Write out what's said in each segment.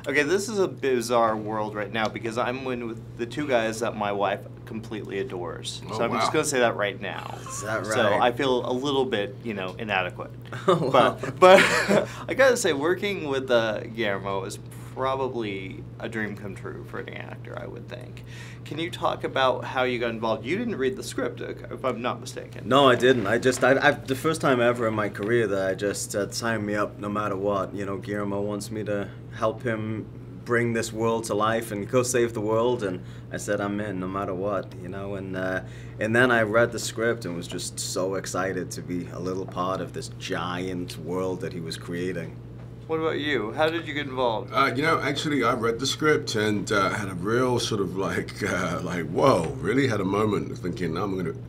Okay, this is a bizarre world right now because I'm in with the two guys that my wife completely adores. Oh, So I'm just wow. going to say that right now. Is that right? So I feel a little bit, inadequate. Oh, wow. But I got to say, working with Guillermo is probably a dream come true for any actor, I would think. Can you talk about how you got involved? You didn't read the script, if I'm not mistaken. No, I didn't. I the first time ever in my career that I just said, sign me up no matter what. Guillermo wants me to help him bring this world to life and go save the world, and I said I'm in no matter what, and then I read the script and was just so excited to be a little part of this giant world that he was creating. What about you? How did you get involved? Actually, I read the script and had a real sort of like, whoa, really had a moment of thinking,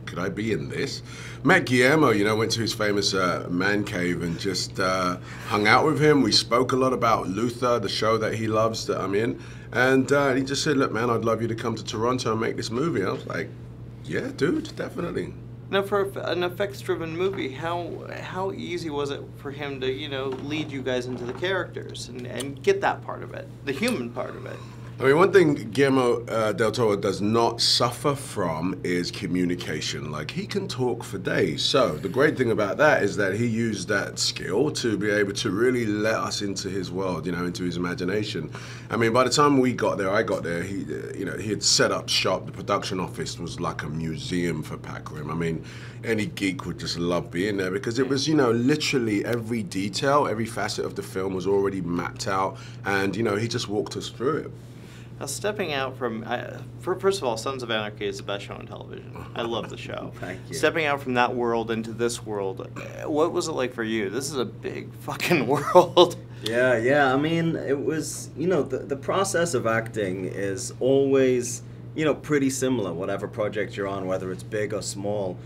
could I be in this? Met Guillermo, went to his famous man cave and just hung out with him. We spoke a lot about Luther, the show that he loves that I'm in. And he just said, look, man, I'd love you to come to Toronto and make this movie. I was like, yeah, dude, definitely. Now, for an effects-driven movie, how easy was it for him to, lead you guys into the characters and get that part of it, the human part of it? I mean, one thing Guillermo del Toro does not suffer from is communication. Like, he can talk for days. So the great thing about that is that he used that skill to be able to really let us into his world, into his imagination. I mean, by the time I got there, he had set up shop. The production office was like a museum for Pac Rim. I mean, any geek would just love being there because it was, literally every detail, every facet of the film was already mapped out, and, he just walked us through it. Now, stepping out from, first of all, Sons of Anarchy is the best show on television. I love the show. Thank you. Stepping out from that world into this world, what was it like for you? This is a big fucking world. Yeah. I mean, it was, the process of acting is always, pretty similar, whatever project you're on, whether it's big or small.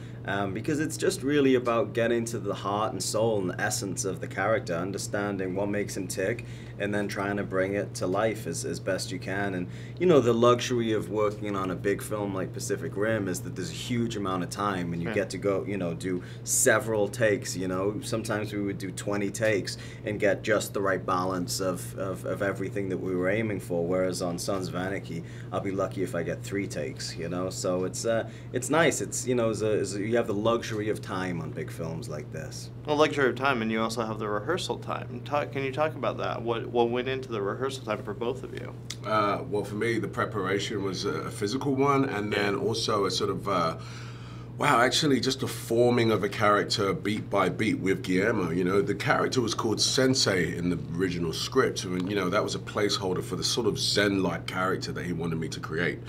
Because it's just really about getting to the heart and soul and the essence of the character, understanding what makes him tick, and then trying to bring it to life as best you can. And, the luxury of working on a big film like Pacific Rim is that there's a huge amount of time, and you get to go, do several takes, Sometimes we would do 20 takes and get just the right balance of everything that we were aiming for, whereas on Sons of Anarchy, I'll be lucky if I get 3 takes, So it's nice. It's, you have the luxury of time on big films like this. Well, luxury of time, and you also have the rehearsal time. Can you talk about that? What went into the rehearsal time for both of you? Well, for me, the preparation was a physical one, and then also a sort of actually just the forming of a character beat by beat with Guillermo. The character was called Sensei in the original script, and that was a placeholder for the sort of Zen-like character that he wanted me to create.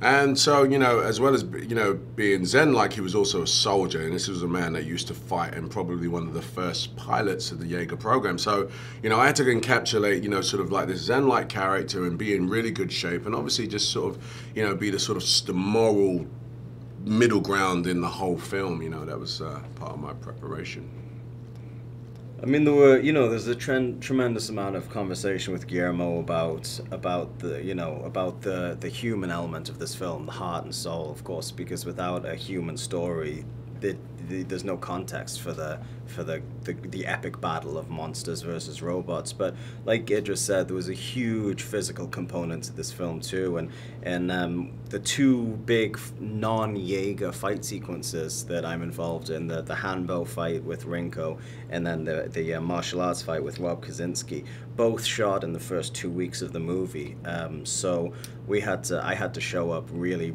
And so, as well as being Zen-like, he was also a soldier, and this was a man that used to fight and probably one of the first pilots of the Jaeger program. So, I had to encapsulate, sort of like this Zen-like character and be in really good shape, and obviously just sort of, be the sort of the moral middle ground in the whole film. That was part of my preparation. I mean, there's a tremendous amount of conversation with Guillermo about the human element of this film, the heart and soul, of course, because without a human story, there's no context for the epic battle of monsters versus robots. But like Idris said, there was a huge physical component to this film too, and the 2 big non-Jaeger fight sequences that I'm involved in, the handbow fight with Rinko, and then the martial arts fight with Rob Kaczynski, both shot in the first 2 weeks of the movie. So I had to show up really,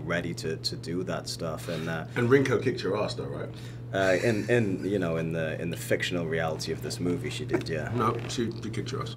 ready to do that stuff. And Rinko kicked your ass, though, right? In the fictional reality of this movie, she did, yeah. No, she kicked your ass.